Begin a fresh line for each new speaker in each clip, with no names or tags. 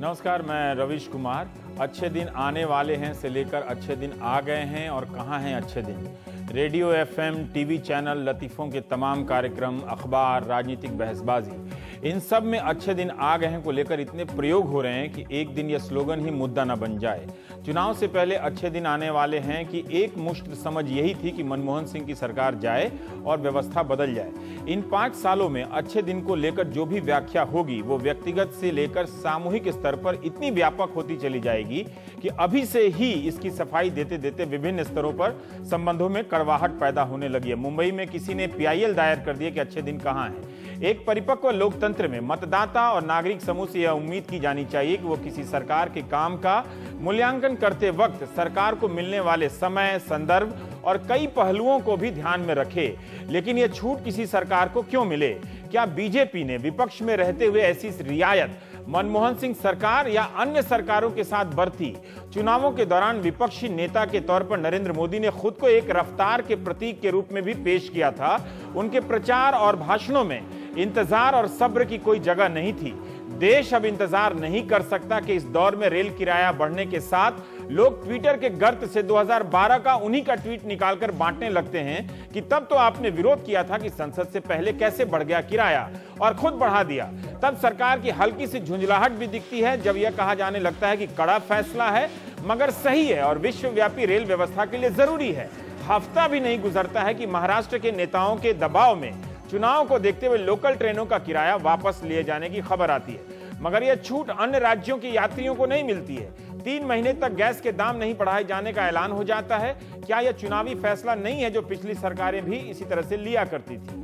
नमस्कार, मैं रविश कुमार। अच्छे दिन आने वाले हैं से लेकर अच्छे दिन आ गए हैं और कहाँ हैं अच्छे दिन। रेडियो, एफएम, टीवी चैनल, लतीफ़ों के तमाम कार्यक्रम, अखबार, राजनीतिक बहसबाजी, इन सब में अच्छे दिन आ गए हैं को लेकर इतने प्रयोग हो रहे हैं कि एक दिन यह स्लोगन ही मुद्दा न बन जाए। चुनाव से पहले अच्छे दिन आने वाले हैं कि एक मुश्त समझ यही थी कि मनमोहन सिंह की सरकार जाए और व्यवस्था बदल जाए। इन 5 सालों में अच्छे दिन को लेकर जो भी व्याख्या होगी वो व्यक्तिगत से लेकर सामूहिक स्तर पर इतनी व्यापक होती चली जाएगी कि अभी से ही इसकी सफाई देते देते विभिन्न स्तरों पर संबंधों में कड़वाहट पैदा होने लगी है। मुंबई में किसी ने पीआईएल दायर कर दिया कि अच्छे दिन कहाँ हैं। एक परिपक्व लोकतंत्र में मतदाता और नागरिक समूह से यह उम्मीद की जानी चाहिए कि वो किसी सरकार के काम का मूल्यांकन करते वक्त सरकार को मिलने वाले समय, संदर्भ और कई पहलुओं को भी ध्यान में रखे। लेकिन यह छूट किसी सरकार को क्यों मिले? क्या बीजेपी ने विपक्ष में रहते हुए ऐसी रियायत मनमोहन सिंह सरकार या अन्य सरकारों के साथ बरती? चुनावों के दौरान विपक्षी नेता के तौर पर नरेंद्र मोदी ने खुद को एक रफ्तार के प्रतीक के रूप में भी पेश किया था। उनके प्रचार और भाषणों में इंतजार और सब्र की कोई जगह नहीं थी। देश अब इंतजार नहीं कर सकता कि इस दौर में रेल किराया बढ़ने के साथ लोग ट्विटर के गर्त से 2012 का उन्हीं का ट्वीट निकालकर बांटने लगते हैं कि तब तो आपने विरोध किया था कि संसद से पहले कैसे बढ़ गया किराया और खुद बढ़ा दिया। तब सरकार की हल्की सी झुंझलाहट भी दिखती है जब यह कहा जाने लगता है कि कड़ा फैसला है मगर सही है और विश्वव्यापी रेल व्यवस्था के लिए जरूरी है। हफ्ता भी नहीं गुजरता है कि महाराष्ट्र के नेताओं के दबाव में चुनाव को देखते हुए लोकल ट्रेनों का किराया वापस लिए जाने की खबर आती है। मगर यह छूट अन्य राज्यों के यात्रियों को नहीं मिलती है। 3 महीने तक गैस के दाम नहीं बढ़ाए जाने का ऐलान हो जाता है। क्या यह चुनावी फैसला नहीं है जो पिछली सरकारें भी इसी तरह से लिया करती थी?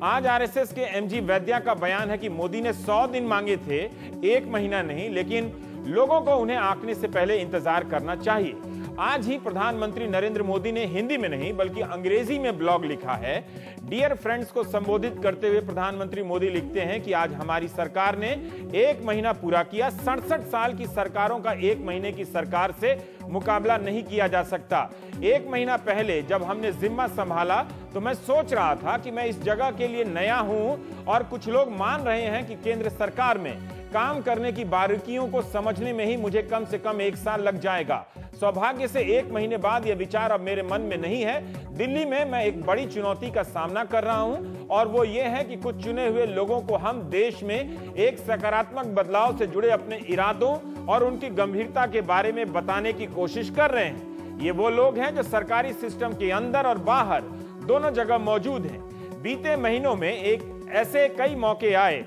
आज आरएसएस के एमजी वैद्या का बयान है कि मोदी ने 100 दिन मांगे थे, 1 महीना नहीं, लेकिन लोगों को उन्हें आंकने से पहले इंतजार करना चाहिए। आज ही प्रधानमंत्री नरेंद्र मोदी ने हिंदी में नहीं बल्कि अंग्रेजी में ब्लॉग लिखा है। डियर फ्रेंड्स को संबोधित करते हुए प्रधानमंत्री मोदी लिखते हैं कि आज हमारी सरकार ने 1 महीना पूरा किया। 67 साल की सरकारों का 1 महीने की सरकार से मुकाबला नहीं किया जा सकता। 1 महीना पहले जब हमने जिम्मा संभाला तो मैं सोच रहा था कि मैं इस जगह के लिए नया हूं और कुछ लोग मान रहे हैं कि केंद्र सरकार में काम करने की बारीकियों को समझने में ही मुझे कम से कम 1 साल लग जाएगा। सौभाग्य से 1 महीने बाद यह विचार अब मेरे मन में नहीं है। दिल्ली में मैं एक बड़ी चुनौती का सामना कर रहा हूं और वो ये है कि कुछ चुने हुए लोगों को हम देश में एक सकारात्मक बदलाव से जुड़े अपने इरादों और उनकी गंभीरता के बारे में बताने की कोशिश कर रहे हैं। ये वो लोग हैं जो सरकारी सिस्टम के अंदर और बाहर दोनों जगह मौजूद हैं। बीते महीनों में ऐसे कई मौके आए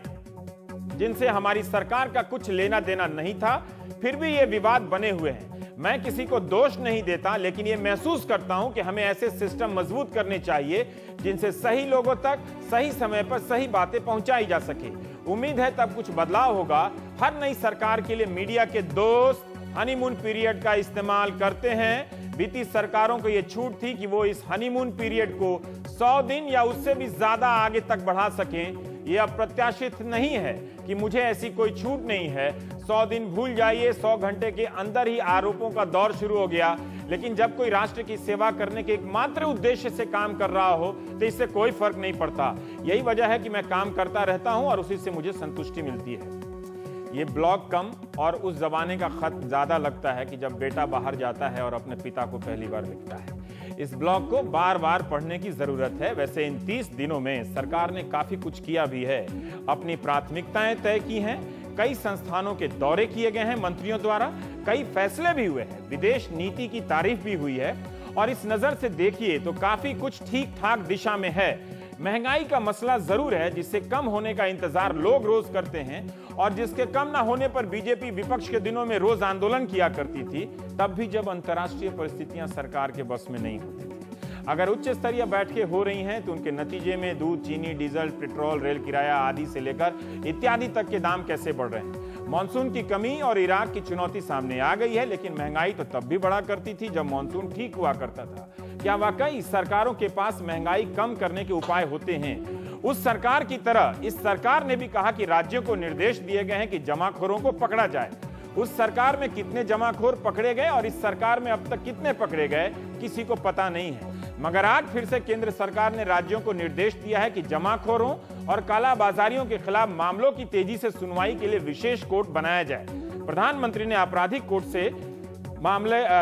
जिनसे हमारी सरकार का कुछ लेना देना नहीं था, फिर भी ये विवाद बने हुए हैं। मैं किसी को दोष नहीं देता, लेकिन ये महसूस करता हूं कि हमें ऐसे सिस्टम मजबूत करने चाहिए जिनसे सही लोगों तक सही समय पर सही बातें पहुंचाई जा सके। उम्मीद है तब कुछ बदलाव होगा। हर नई सरकार के लिए मीडिया के दोस्त हनीमून पीरियड का इस्तेमाल करते हैं। बीती सरकारों को यह छूट थी कि वो इस हनीमून पीरियड को 100 दिन या उससे भी ज्यादा आगे तक बढ़ा सकें। यह अप्रत्याशित नहीं है कि मुझे ऐसी कोई छूट नहीं है। 100 दिन भूल जाइए, 100 घंटे के अंदर ही आरोपों का दौर शुरू हो गया। लेकिन जब कोई राष्ट्र की सेवा करने के एकमात्र उद्देश्य से काम कर रहा हो तो इससे कोई फर्क नहीं पड़ता। यही वजह है कि मैं काम करता रहता हूं और उसी से मुझे संतुष्टि मिलती है। ये ब्लॉग कम और उस जमाने का खत ज्यादा लगता है कि जब बेटा बाहर जाता है और अपने पिता को पहली बार लिखता है। इस ब्लॉग को बार बार पढ़ने की जरूरत है। वैसे इन 30 दिनों में सरकार ने काफी कुछ किया भी है। अपनी प्राथमिकताएं तय की हैं, कई संस्थानों के दौरे किए गए हैं मंत्रियों द्वारा, कई फैसले भी हुए हैं, विदेश नीति की तारीफ भी हुई है। और इस नजर से देखिए तो काफी कुछ ठीक ठाक दिशा में है। महंगाई का मसला जरूर है जिससे कम होने का इंतजार लोग रोज करते हैं और जिसके कम ना होने पर बीजेपी विपक्ष के दिनों में रोज आंदोलन किया करती थी, तब भी जब अंतर्राष्ट्रीय परिस्थितियां सरकार के बस में नहीं होती थी। अगर उच्च स्तरीय बैठकें हो रही हैं तो उनके नतीजे में दूध, चीनी, डीजल, पेट्रोल, रेल किराया आदि से लेकर इत्यादि तक के दाम कैसे बढ़ रहे हैं। मानसून की कमी और इराक की चुनौती सामने आ गई है, लेकिन महंगाई तो तब भी बढ़ा करती थी जब मानसून ठीक हुआ करता था। क्या वाकई सरकारों के पास महंगाई कम करने के उपाय होते हैं? उस सरकार की तरह इस सरकार ने भी कहा कि राज्यों को निर्देश दिए गए हैं कि जमाखोरों को पकड़ा जाए। उस सरकार में कितने जमाखोर पकड़े गए और इस सरकार में अब तक कितने पकड़े गए किसी को पता नहीं है। मगर आज फिर से केंद्र सरकार ने राज्यों को निर्देश दिया है कि जमाखोरों और कालाबाजारियों के खिलाफ मामलों की तेजी से सुनवाई के लिए विशेष कोर्ट बनाया जाए। प्रधानमंत्री ने आपराधिक कोर्ट से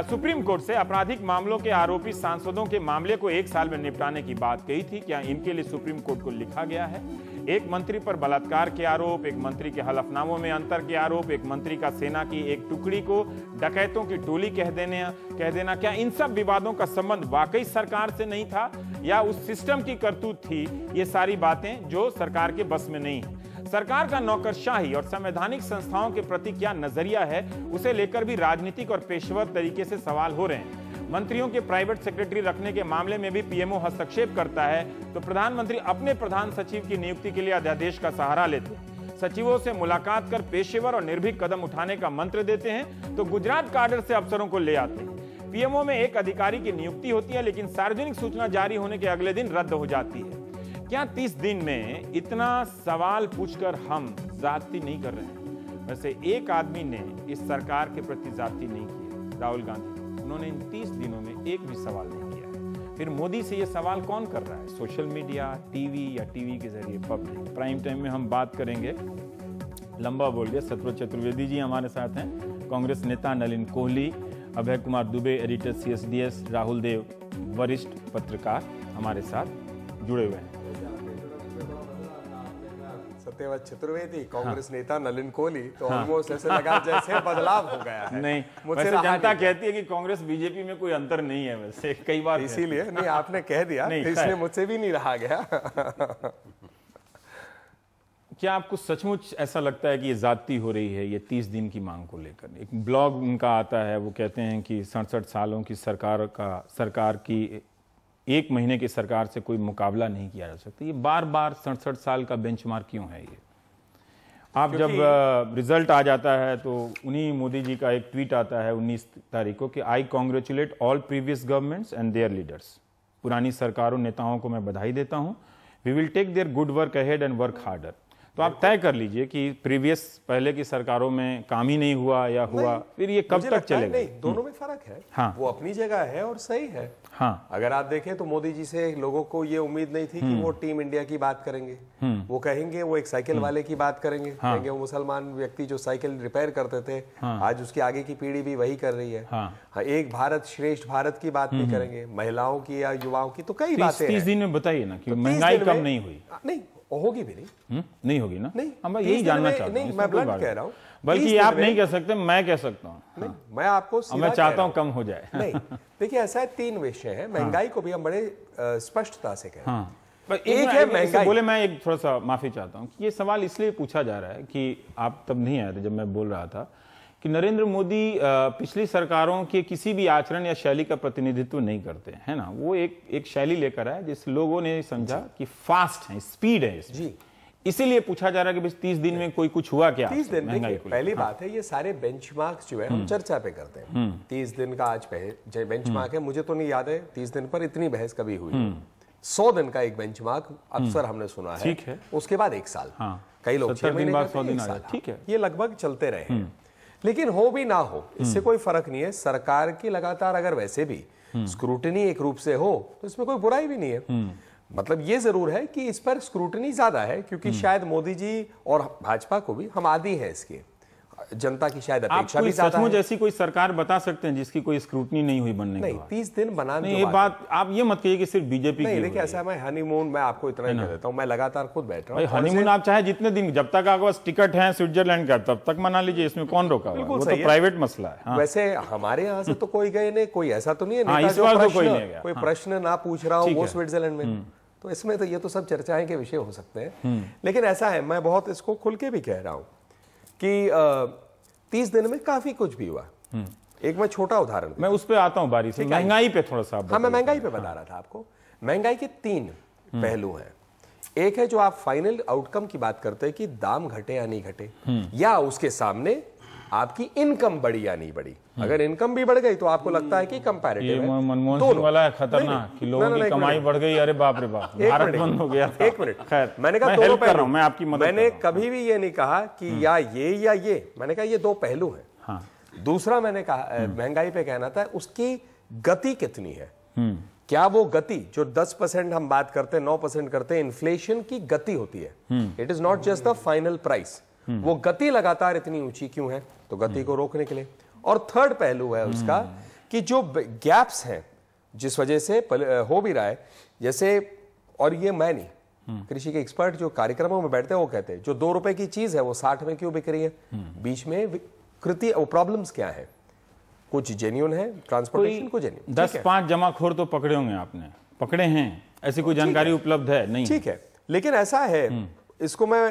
सुप्रीम कोर्ट से आपराधिक मामलों के आरोपी सांसदों के मामले को 1 साल में निपटाने की बात कही थी। क्या इनके लिए सुप्रीम कोर्ट को लिखा गया है? एक मंत्री पर बलात्कार के आरोप, एक मंत्री के हलफनामों में अंतर के आरोप, एक मंत्री का सेना की एक टुकड़ी को डकैतों की टोली कह देना, क्या इन सब विवादों का संबंध वाकई सरकार से नहीं था या उस सिस्टम की करतूत थी? ये सारी बातें जो सरकार के बस में नहीं है। सरकार का नौकरशाही और संवैधानिक संस्थाओं के प्रति क्या नजरिया है, उसे लेकर भी राजनीतिक और पेशेवर तरीके से सवाल हो रहे हैं। मंत्रियों के प्राइवेट सेक्रेटरी रखने के मामले में भी पीएमओ हस्तक्षेप करता है तो प्रधानमंत्री अपने प्रधान सचिव की नियुक्ति के लिए अध्यादेश का सहारा लेते हैं। सचिवों से मुलाकात कर पेशेवर और निर्भीक कदम उठाने का मंत्र देते हैं तो गुजरात काडर से अफसरों को ले आते हैं। पीएमओ में एक अधिकारी की नियुक्ति होती है लेकिन सार्वजनिक सूचना जारी होने के अगले दिन रद्द हो जाती है। क्या 30 दिन में इतना सवाल पूछकर हम ज्यादती नहीं कर रहे हैं? वैसे एक आदमी ने इस सरकार के प्रति ज्यादती नहीं की, राहुल गांधी। उन्होंने इन 30 दिनों में एक भी सवाल नहीं किया है। फिर मोदी से ये सवाल कौन कर रहा है? सोशल मीडिया, टीवी या टीवी के जरिए पब्लिक। प्राइम टाइम में हम बात करेंगे, लंबा बोल गया। सतपाल चतुर्वेदी जी हमारे साथ हैं, कांग्रेस नेता नलिन कोहली, अभय कुमार दुबे एडिटर CSDS, राहुल देव वरिष्ठ पत्रकार हमारे साथ जुड़े हुए हैं।
सत्यवाद चतुर्वेदी, कांग्रेस नेता नलिन कोहली, तो ऑलमोस्ट ऐसे लगा जैसे बदलाव हो गया है।
नहीं, वैसे जनता कहती है कि कांग्रेस बीजेपी में कोई अंतर नहीं है। वैसे कई बार
इसीलिए नहीं आपने कह दिया, इसलिए मुझसे भी नहीं रहा गया।
क्या आपको सचमुच ऐसा लगता है कि ये ज्यादती हो रही है ये 30 दिन की मांग को लेकर? एक ब्लॉग उनका आता है, वो कहते हैं कि 67 सालों की सरकार की 1 महीने की सरकार से कोई मुकाबला नहीं किया जा सकता। ये बार बार 67 साल का बेंचमार्क क्यों है ये? आप जब रिजल्ट आ जाता है तो उन्हीं मोदी जी का एक ट्वीट आता है 19 तारीख को कि I congratulate all previous governments and their leaders. पुरानी सरकारों नेताओं को मैं बधाई देता हूं। We will take their good work ahead and work harder. तो आप तय कर लीजिए कि प्रीवियस पहले की सरकारों में काम ही नहीं हुआ या हुआ, फिर ये कब तक चलेगा?
नहीं, दोनों में फर्क है।
हाँ।
वो अपनी जगह है और सही है।
हाँ।
अगर आप देखें तो मोदी जी से लोगों को ये उम्मीद नहीं थी कि वो टीम इंडिया की बात करेंगे। वो कहेंगे वो एक साइकिल वाले की बात करेंगे। हाँ। कहेंगे वो मुसलमान व्यक्ति जो साइकिल रिपेयर करते थे। हाँ। आज उसकी आगे की पीढ़ी भी वही कर रही है। हाँ। एक भारत श्रेष्ठ भारत की बात भी करेंगे, महिलाओं की या युवाओं की, तो कई बातें।
30 दिन में बताइए ना कि महंगाई कम नहीं हुई।
नहीं होगी भी नहीं।
नहीं होगी ना?
नहीं,
हम यही जानना चाहते हैं।
नहीं, मैं ब्लंट कह रहा हूँ,
बल्कि आप नहीं कह सकते, मैं कह सकता हूँ।
नहीं, मैं आपको
मैं चाहता हूँ कम हो जाए।
नहीं, देखिए ऐसा है, 3 विषय है। महंगाई को भी हम बड़े स्पष्टता से कहें।
हाँ।
एक है महंगाई।
बोले मैं एक थोड़ा सा माफी चाहता हूँ कि ये सवाल इसलिए पूछा जा रहा है कि आप तब नहीं आए थे जब मैं बोल रहा था कि नरेंद्र मोदी पिछली सरकारों के किसी भी आचरण या शैली का प्रतिनिधित्व नहीं करते हैं ना। वो एक शैली लेकर आए जिस लोगों ने समझा कि फास्ट है, स्पीड है जी। इसीलिए पूछा जा रहा है कि 30 दिन में कोई कुछ हुआ क्या?
30 दिन महंगाई को पहली बात है, ये सारे बेंचमार्क्स जो है हम चर्चा पे करते हैं। 30 दिन का आज बेंचमार्क है, मुझे तो नहीं याद है 30 दिन पर इतनी बहस कभी हुई। 100 दिन का एक बेंचमार्क अक्सर हमने सुना है।
ठीक है।
उसके बाद 1 साल। कई लोग 6 महीने बाद 100 दिन। ठीक है, ये लगभग चलते रहे हैं। लेकिन हो भी ना हो इससे कोई फर्क नहीं है। सरकार की लगातार अगर वैसे भी स्क्रूटनी एक रूप से हो तो इसमें कोई बुराई भी नहीं है। मतलब ये जरूर है कि इस पर स्क्रूटनी ज्यादा है क्योंकि शायद मोदी जी और भाजपा को भी हम आदी हैं इसके, जनता की शायद अपेक्षा भी ज्यादा है।
जैसी कोई सरकार बता सकते हैं जिसकी कोई स्क्रूटनी नहीं हुई बनने
नहीं, 30 दिन बनाने
ये बात आप ये मत कहिए कि सिर्फ बीजेपी
नहीं। देखिए ऐसा मैं हनीमून, मैं आपको इतना ही कह देता हूं, मैं लगातार खुद बैठ रहा हूं।
हनीमून आप चाहे जितने दिन, जब तक आपके पास टिकट है स्विट्जरलैंड का तब तक मना लीजिए, इसमें कौन रोका हुआ है? वो तो प्राइवेट मसला है।
वैसे हमारे यहाँ से तो कोई गए नहीं, कोई ऐसा तो नहीं है कोई प्रश्न ना पूछ रहा हो वो स्विट्जरलैंड में, तो इसमें तो ये तो सब चर्चाएं के विषय हो सकते हैं। लेकिन ऐसा है, मैं बहुत इसको खुल के भी कह रहा हूं कि 30 दिन में काफी कुछ भी हुआ। एक मैं छोटा उदाहरण,
मैं उस पे आता हूं बारी से, महंगाई पे थोड़ा सा।
हाँ, मैं महंगाई पे बता रहा था आपको। महंगाई के 3 पहलू हैं। एक है जो आप फाइनल आउटकम की बात करते हैं कि दाम घटे या नहीं घटे, या उसके सामने आपकी इनकम बढ़ी या नहीं बढ़ी। अगर इनकम भी बढ़ गई तो आपको लगता है कि कंपैरेटिव है।
मनमोहन सिंह वाला है खतरनाक कि लोगों की कमाई बढ़ गई, अरे बाप रे बाप, भारत बंद हो गया।
एक मिनट,
खैर
मैंने कहा दोनों पहलू,
मैं आपकी मदद,
मैंने कभी भी ये नहीं कहा कि या ये, मैंने कहा ये 2 पहलू हैं। हाँ। दूसरा मैंने कहा महंगाई पे कहना था उसकी गति कितनी है। क्या वो गति जो 10% हम बात करते हैं, 9% करते हैं, इन्फ्लेशन की गति होती है। It is not just the final price. वो गति लगातार इतनी ऊंची क्यों है, तो गति को रोकने के लिए। और थर्ड पहलू है उसका कि जो गैप्स हैं जिस वजह से हो भी रहा है, जैसे, और ये मैं नहीं, कृषि के एक्सपर्ट जो कार्यक्रमों में बैठते हैं वो कहते हैं जो 2 रुपए की चीज है वो 60 में क्यों बिक रही है, बीच में कृति प्रॉब्लम्स क्या है, कुछ जेन्युइन है ट्रांसपोर्टेशन को जेन्युइन।
10-5 जमाखोर तो पकड़े होंगे आपने, पकड़े हैं, ऐसी कोई जानकारी उपलब्ध है नहीं?
ठीक है, लेकिन ऐसा है, इसको मैं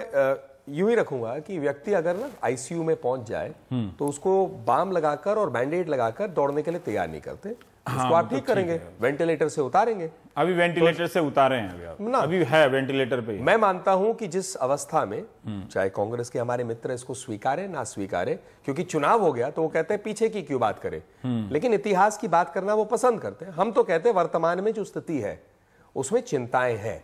यूं ही रखूंगा कि व्यक्ति अगर ना आईसीयू में पहुंच जाए तो उसको बाम लगाकर और बैंडेड लगाकर दौड़ने के लिए तैयार नहीं करते। उसको आप ठीक करेंगे, वेंटिलेटर से उतारेंगे।
अभी वेंटिलेटर से उतारे हैं, अभी है वेंटिलेटर पे।
मैं मानता हूं कि जिस अवस्था में, चाहे कांग्रेस के हमारे मित्र इसको स्वीकारे ना स्वीकारे, क्योंकि चुनाव हो गया तो वो कहते हैं पीछे की क्यों बात करें, लेकिन इतिहास की बात करना वो पसंद करते हैं। हम तो कहते हैं वर्तमान में जो स्थिति है उसमें चिंताएं हैं,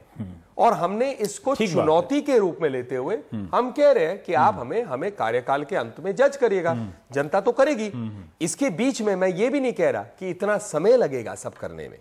और हमने इसको चुनौती के रूप में लेते हुए हम कह रहे हैं कि आप हमें कार्यकाल के अंत में जज करिएगा, जनता तो करेगी। इसके बीच में मैं ये भी नहीं कह रहा कि इतना समय लगेगा सब करने में,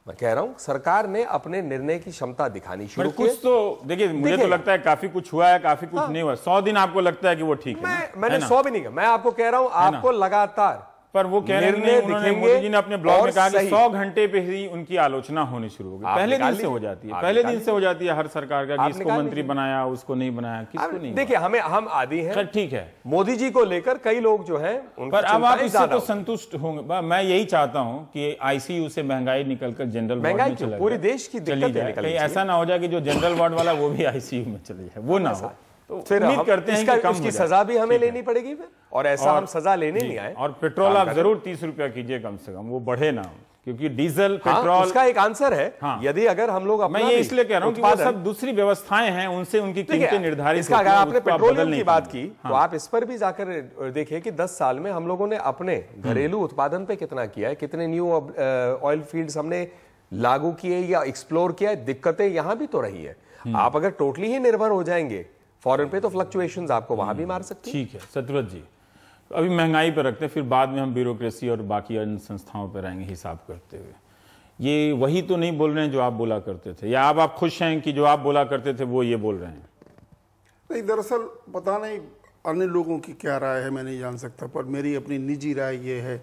मैं कह रहा हूं सरकार ने अपने निर्णय की क्षमता दिखानी शुरू की।
कुछ तो देखिए, मुझे तो लगता है काफी कुछ हुआ है, काफी कुछ नहीं हुआ। 100 दिन आपको लगता है कि वो ठीक है?
मैंने 100 भी नहीं कहा, मैं आपको कह रहा हूं आपको लगातार,
पर वो कह रहे हैं, उन्होंने मोदी जी ने अपने ब्लॉग में कहा कि 100 घंटे पे ही उनकी आलोचना होनी शुरू हो गई। पहले दिन से हो जाती है, पहले दिन से हो जाती है हर सरकार का, कि इसको मंत्री बनाया, उसको नहीं बनाया, किसको नहीं।
देखिए, हम आदि हैं,
ठीक है,
मोदी जी को लेकर कई लोग जो हैं,
पर अब आप इससे तो संतुष्ट होंगे। मैं यही चाहता हूं कि आईसीयू से महंगाई निकलकर जनरल वार्ड में चला, पूरे देश की दिक्कत है। ऐसा ना हो जाए कि जो जनरल वार्ड वाला वो भी आईसीयू में चले जाए, वो ना हो। तो फिर उम्मीद करते हैं कि उसकी
सजा भी हमें लेनी पड़ेगी फिर, और ऐसा हम सजा लेने नहीं आए।
और पेट्रोल आप जरूर 30 रुपया कीजिए कम से कम, वो बढ़े ना, क्योंकि डीजल पेट्रोल
उसका एक आंसर है। यदि अगर हम लोग,
मैं ये इसलिए कह रहा हूं कि वो सब दूसरी व्यवस्थाएं हैं, उनसे उनकी कीमतें निर्धारित
होती हैं। अगर आपने पेट्रोलियम की बात की तो आप इस पर भी जाकर देखिए कि 10 साल में हम लोगों ने अपने घरेलू उत्पादन पे कितना किया है, कितने न्यू ऑयल फील्ड्स हमने लागू किए या एक्सप्लोर किया है। दिक्कतें यहां भी तो रही है। आप अगर टोटली ही निर्भर हो जाएंगे फॉरेन पे तो फ्लक्चुएशंस आपको वहां भी मार सकती है।
ठीक है सत्यव्रत जी, अभी महंगाई पे रखते हैं, फिर बाद में हम ब्यूरोक्रेसी और बाकी अन्य संस्थाओं पे रहेंगे हिसाब करते हुए। ये वही तो नहीं बोल रहे हैं जो आप बोला करते थे, या आप खुश हैं कि जो आप बोला करते थे वो ये बोल रहे हैं?
नहीं, दरअसल पता नहीं अन्य लोगों की क्या राय है, मैं नहीं जान सकता, पर मेरी अपनी निजी राय ये है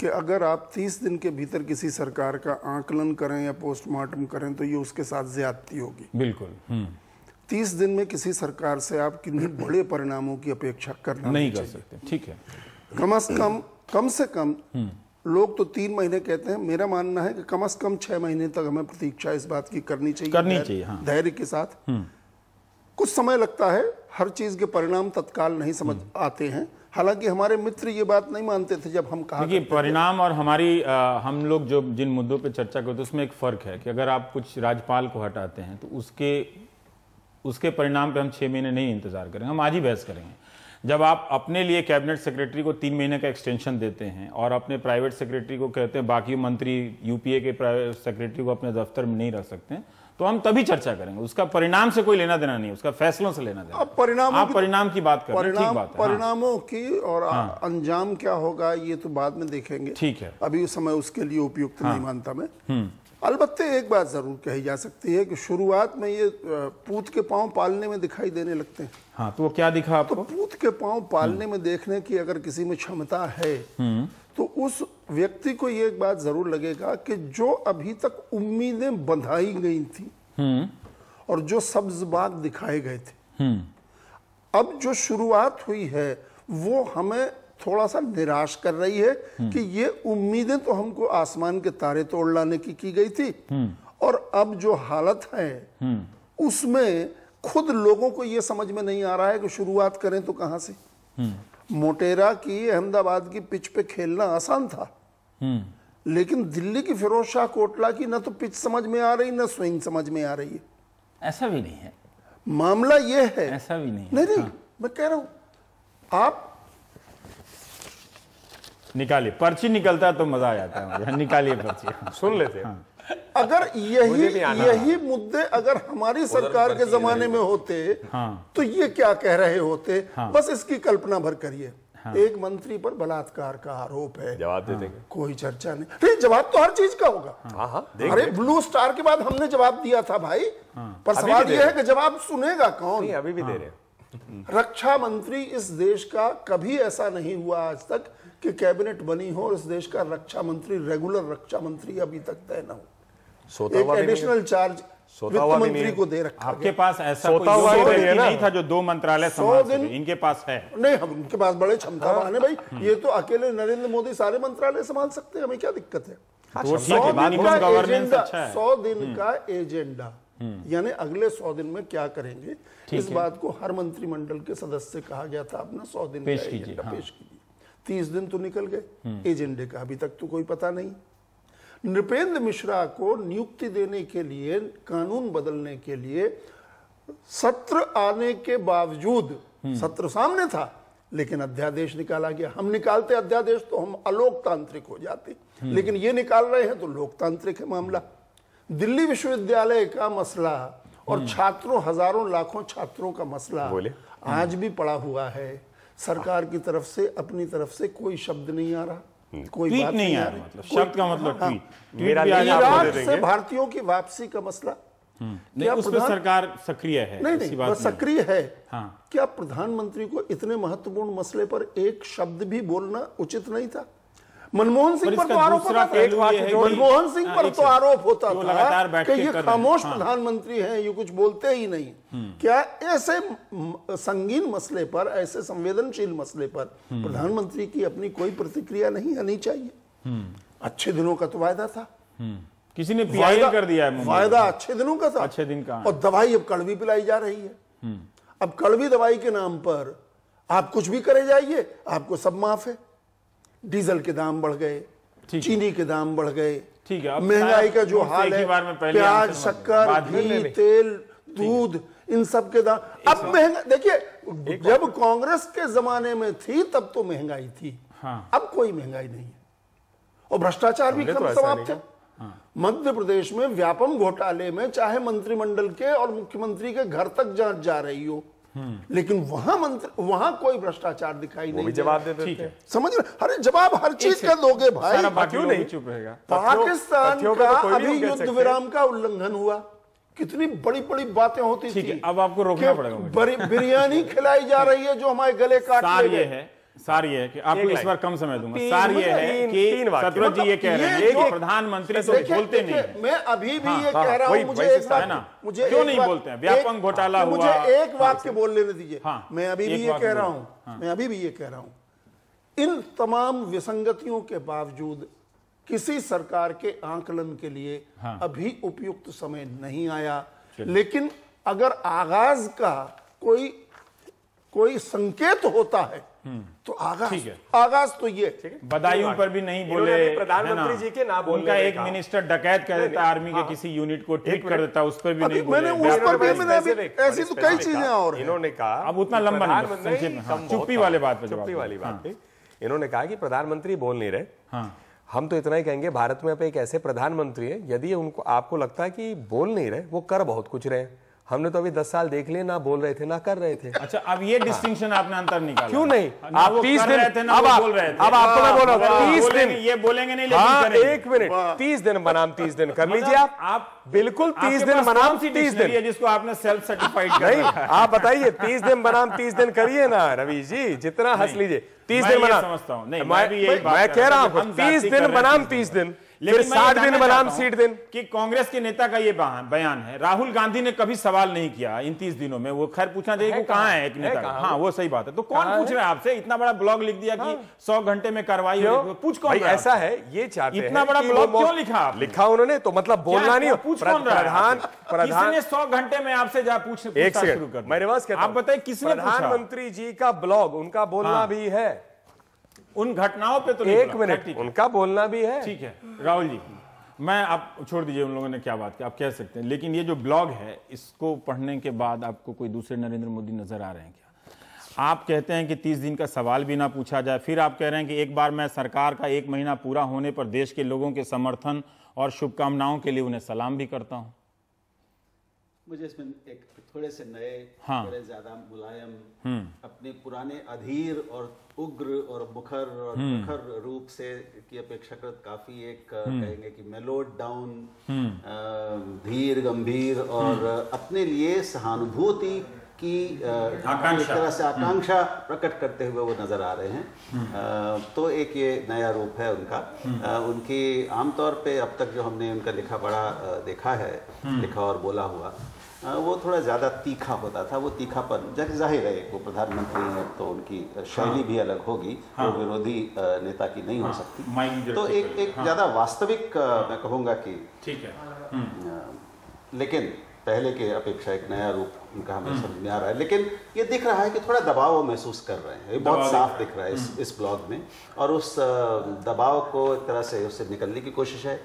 कि अगर आप 30 दिन के भीतर किसी सरकार का आकलन करें या पोस्टमार्टम करें तो ये उसके साथ ज्यादती होगी।
बिल्कुल
30 दिन में किसी सरकार से आप किन्हीं बड़े परिणामों की अपेक्षा करना
नहीं कर सकते। ठीक है,
कम से कम लोग तो 3 महीने कहते हैं, मेरा मानना है कि कम से कम 6 महीने तक हमें प्रतीक्षा इस बात की करनी चाहिए,
हाँ।
धैर्य के साथ। कुछ समय लगता है, हर चीज के परिणाम तत्काल नहीं समझ आते हैं। हालांकि हमारे मित्र ये बात नहीं मानते थे जब हम कहा
कि परिणाम और हमारी हम लोग जो जिन मुद्दों पे चर्चा करते हैं उसमें एक फर्क है कि अगर आप कुछ राज्यपाल को हटाते हैं तो उसके परिणाम पे हम 6 महीने नहीं इंतजार करेंगे, हम आज ही बहस करेंगे। जब आप अपने लिए कैबिनेट सेक्रेटरी को 3 महीने का एक्सटेंशन देते हैं और अपने प्राइवेट सेक्रेटरी को कहते हैं बाकी मंत्री यूपीए के प्राइवेट सेक्रेटरी को अपने दफ्तर में नहीं रख सकते हैं, तो हम तभी चर्चा करेंगे। उसका परिणाम से कोई लेना देना नहीं, उसका फैसलों से लेना देना।
अब परिणाम की
बात कर रहे हैं,
परिणामों की और अंजाम क्या होगा ये तो बाद में देखेंगे।
ठीक है,
अभी उस समय उसके लिए उपयुक्त नहीं मानता मैं। अलबत्ते एक बात जरूर कही जा सकती है कि शुरुआत में ये पूत के पांव पालने में दिखाई देने लगते हैं।
हाँ, तो वो क्या दिखा आपको?
तो पूत के पांव पालने में देखने की अगर किसी में क्षमता है तो उस व्यक्ति को ये एक बात जरूर लगेगा कि जो अभी तक उम्मीदें बंधाई गई थी और जो सब्ज बाग दिखाए गए थे, अब जो शुरुआत हुई है वो हमें थोड़ा सा निराश कर रही है कि ये उम्मीदें तो हमको आसमान के तारे तोड़ लाने की गई थी, और अब जो हालत है उसमें खुद लोगों को ये समझ में नहीं आ रहा है कि शुरुआत करें तो कहां से। मोटेरा की अहमदाबाद की पिच पे खेलना आसान था, लेकिन दिल्ली की फिरोज शाह कोटला की न तो पिच समझ में आ रही न स्विंग समझ में आ रही है।
ऐसा भी नहीं है,
मामला ये है।
ऐसा भी नहीं,
नहीं मैं कह रहा हूं आप
निकालिए, पर्ची निकलता है तो मजा आ जाता है, निकालिए पर्ची,
सुन लेते हैं।
अगर यही मुद्दे अगर हमारी सरकार के जमाने में होते तो ये क्या कह रहे होते। बस इसकी कल्पना भर करिए, एक मंत्री पर बलात्कार का आरोप है,
जवाब दे देंगे,
कोई चर्चा नहीं। जवाब तो हर चीज का होगा। अरे ब्लू स्टार के बाद हमने जवाब दिया था भाई, पर सवाल यह है कि जवाब सुनेगा कौन।
अभी भी दे रहे हैं,
रक्षा मंत्री इस देश का कभी ऐसा नहीं हुआ आज तक कि कैबिनेट बनी हो और इस देश का रक्षा मंत्री, रेगुलर रक्षा मंत्री अभी तक तय न हो। एक एडिशनल चार्ज वित्त मंत्री को दे रखा।
आपके पास ऐसा कोई नहीं था जो 2 मंत्रालय संभाल सके? इनके पास है।
नहीं, हम इनके पास बड़े क्षमतावान है भाई। ये तो अकेले नरेंद्र मोदी सारे मंत्रालय संभाल सकते हैं, हमें क्या दिक्कत है? 100 दिन का एजेंडा, यानी अगले 100 दिन में क्या करेंगे, इस बात को हर मंत्रिमंडल के सदस्य से कहा गया था अपना 100 दिन
पेश
का
कीजिए।
एजेंडा पेश कीजिए। 30 दिन तो निकल गए, एजेंडे का अभी तक तो कोई पता नहीं। नृपेंद्र मिश्रा को नियुक्ति देने के लिए, कानून बदलने के लिए सत्र आने के बावजूद, सत्र सामने था लेकिन अध्यादेश निकाला गया। हम निकालते अध्यादेश तो हम अलोकतांत्रिक हो जाते, लेकिन ये निकाल रहे हैं तो लोकतांत्रिक है मामला। दिल्ली विश्वविद्यालय का मसला और छात्रों, हजारों लाखों छात्रों का मसला आज भी पड़ा हुआ है। सरकार की तरफ से, अपनी तरफ से कोई शब्द नहीं आ रहा, कोई बात नहीं आ रही।
मतलब शब्द का मतलब ट्वीट।
इराक से भारतीयों की वापसी का मसला,
नहीं, उस पर सरकार सक्रिय है।
नहीं, सक्रिय है। क्या प्रधानमंत्री को इतने महत्वपूर्ण मसले पर एक शब्द भी बोलना उचित नहीं था? मनमोहन सिंह पर तो आरोप होता था, मनमोहन सिंह पर तो आरोप होता था कि ये खामोश प्रधानमंत्री हैं, ये कुछ बोलते ही नहीं। क्या ऐसे संगीन मसले पर, ऐसे संवेदनशील मसले पर प्रधानमंत्री की अपनी कोई प्रतिक्रिया नहीं आनी चाहिए? अच्छे दिनों का तो वायदा था,
किसी ने पीआईएल कर दिया है।
वायदा अच्छे दिनों का था,
अच्छे दिन का,
और दवाई अब कड़वी पिलाई जा रही है। अब कड़वी दवाई के नाम पर आप कुछ भी करे जाइए, आपको सब माफ है। डीजल के दाम बढ़ गए, चीनी के दाम बढ़ गए,
ठीक है,
महंगाई का जो हाल है, प्याज, शक्कर, घी, तेल, दूध, इन सब के दाम अब महंगा। देखिए, जब कांग्रेस के जमाने में थी तब तो महंगाई थी, अब कोई महंगाई नहीं है, और भ्रष्टाचार भी कम समाप्त है। मध्य प्रदेश में व्यापम घोटाले में चाहे मंत्रिमंडल के और मुख्यमंत्री के घर तक जांच जा रही हो, लेकिन वहां कोई भ्रष्टाचार दिखाई नहीं,
जवाब दे देते हैं।
समझ रहे? अरे जवाब हर चीज का दोगे भाई,
क्यों नहीं चुप रहेगा?
पाकिस्तान का अभी युद्ध विराम का उल्लंघन हुआ, कितनी बड़ी बड़ी बातें होती थी।
अब आपको रोकना पड़ेगा।
बिरयानी खिलाई जा रही है जो हमारे गले काट
ये है। सार ये है कि आपको इस बार कम समय दूंगा। सार ये है कि सतरथ जी ये कह रहे हैं कि प्रधानमंत्री तो बोलते नहीं है।
मैं अभी भी ये कह रहा हूं, मुझे
क्यों नहीं बोलते हैं? व्यापक घोटाला हुआ,
मुझे एक वाक्य बोल लेने दीजिए। मैं अभी भी ये कह रहा हूं, इन तमाम विसंगतियों के बावजूद किसी सरकार के आंकलन के लिए अभी उपयुक्त समय नहीं आया। लेकिन अगर आगाज का कोई संकेत होता है तो आगाज तो ये
बदायूं पर भी नहीं बोले प्रधानमंत्री जी के ना बोलने। उनका एक मिनिस्टर डकैत कर देता है, आर्मी के किसी यूनिट को ठीक कर देता है, उस पर भी नहीं बोले।
ऐसी तो कई चीजें और
इन्होंने कहा,
अब उतना लंबा नहीं, चुप्पी वाले बात पे,
चुप्पी वाली बात पे इन्होंने कहा कि प्रधानमंत्री बोल नहीं रहे। हम तो इतना ही कहेंगे, भारत में अब एक ऐसे प्रधानमंत्री है, यदि उनको आपको लगता है कि बोल नहीं रहे, वो कर बहुत कुछ रहे। हमने तो अभी 10 साल देख लिए, ना बोल रहे थे ना कर रहे थे।
अच्छा, अब ये डिस्टिंक्शन आपने अंतर निकाला।
क्यों नहीं? आप 30 दिन
थे ना बोल रहे थे।
अब आपको मैं बोल रहा हूं 30 दिन
ये बोलेंगे नहीं, लेकिन
एक मिनट, 30 दिन बनाम 30 दिन कर लीजिए आप बिल्कुल 30 दिन बनाम 30 दिन,
जिसको आपने सेल्फ सर्टिफाइड
नहीं, आप बताइए 30 दिन बनाम 30 दिन करिए ना रवीश जी, जितना हंस लीजिए। 30 दिन बनाम,
समझता हूं,
मैं कह रहा हूं 30 दिन बनाम 30 दिन, फिर 60 दिन बनाम 60 दिन।
कि कांग्रेस के नेता का ये बयान है, राहुल गांधी ने कभी सवाल नहीं किया इन 30 दिनों में। वो खैर पूछना चाहिए कि कहां है एक नेता। हाँ, वो सही बात है। तो कौन पूछ रहा है आपसे? इतना बड़ा ब्लॉग लिख दिया कि 100 घंटे में कार्रवाई हो, पूछ कौन?
ऐसा है, ये चाहते हैं।
इतना बड़ा ब्लॉग क्यों लिखा
उन्होंने? तो मतलब बोलना नहीं,
प्रधान 100 घंटे में आपसे जा पूछना शुरू कर।
मैं रिवर्स कहता हूं,
आप बताइए किसने?
प्रधानमंत्री जी का ब्लॉग, उनका बोलना भी है
उन घटनाओं पे। तो
एक मिनट, उनका बोलना भी है।
ठीक है राहुल जी, मैं आप छोड़ दीजिए उन लोगों ने क्या बात की, आप कह सकते हैं। लेकिन ये जो ब्लॉग है, इसको पढ़ने के बाद आपको कोई दूसरे नरेंद्र मोदी नजर आ रहे हैं क्या? आप कहते हैं कि 30 दिन का सवाल भी ना पूछा जाए, फिर आप कह रहे हैं कि एक बार मैं सरकार का 1 महीना पूरा होने पर देश के लोगों के समर्थन और शुभकामनाओं के लिए उन्हें सलाम भी करता हूं।
मुझे इसमें एक थोड़े से नए, थोड़े ज्यादा मुलायम, अपने पुराने अधीर और उग्र और मुखर रूप से की अपेक्षाकृत काफी एक कहेंगे कि मेलोड डाउन, धीर गंभीर और अपने लिए सहानुभूति की एक तरह से आकांक्षा प्रकट करते हुए वो नजर आ रहे हैं। तो एक ये नया रूप है उनका। उनकी आमतौर पे अब तक जो हमने उनका लिखा पढ़ा देखा है, लिखा और बोला हुआ, वो थोड़ा ज़्यादा तीखा होता था। वो तीखापन जाहिर है, वो प्रधानमंत्री हैं तो उनकी शैली भी अलग होगी, वो विरोधी नेता की नहीं हो सकती। तो एक ज़्यादा वास्तविक मैं कहूँगा कि ठीक है, लेकिन पहले के अपेक्षा एक नया रूप उनका हमें समझ में आ रहा है। लेकिन ये दिख रहा है कि थोड़ा दबाव वो महसूस कर रहे हैं, ये बहुत साफ दिख रहा है इस ब्लॉग में, और उस दबाव को एक तरह से उससे निकलने की कोशिश है।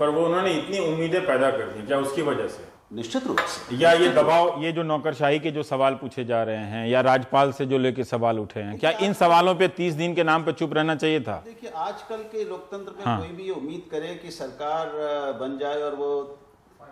पर वो उन्होंने इतनी उम्मीदें पैदा कर दी, क्या उसकी वजह से?
निश्चित रूप से।
या ये दबाव, ये जो नौकरशाही के जो सवाल पूछे जा रहे हैं, या राज्यपाल से जो लेके सवाल उठे हैं, क्या इन सवालों पे 30 दिन के नाम पे चुप रहना चाहिए था?
देखिए, आजकल के लोकतंत्र में कोई भी उम्मीद करे कि सरकार बन जाए और वो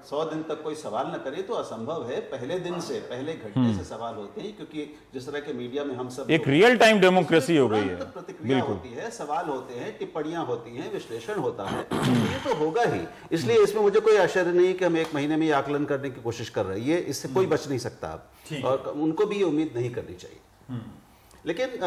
100 दिन तक कोई सवाल न करे तो असंभव है। पहले दिन से, पहले घंटे से सवाल होते हैं, क्योंकि जिस तरह के मीडिया में हम सब
एक रियल टाइम डेमोक्रेसी हो गई है,
प्रतिक्रिया होती है, सवाल होते हैं, टिप्पणियां होती हैं, विश्लेषण होता है, ये तो होगा ही। इसलिए इसमें मुझे कोई आश्चर्य नहीं कि हम 1 महीने में ये आकलन करने की कोशिश कर रहे हैं, ये इससे कोई बच नहीं सकता, और उनको भी ये उम्मीद नहीं करनी चाहिए। लेकिन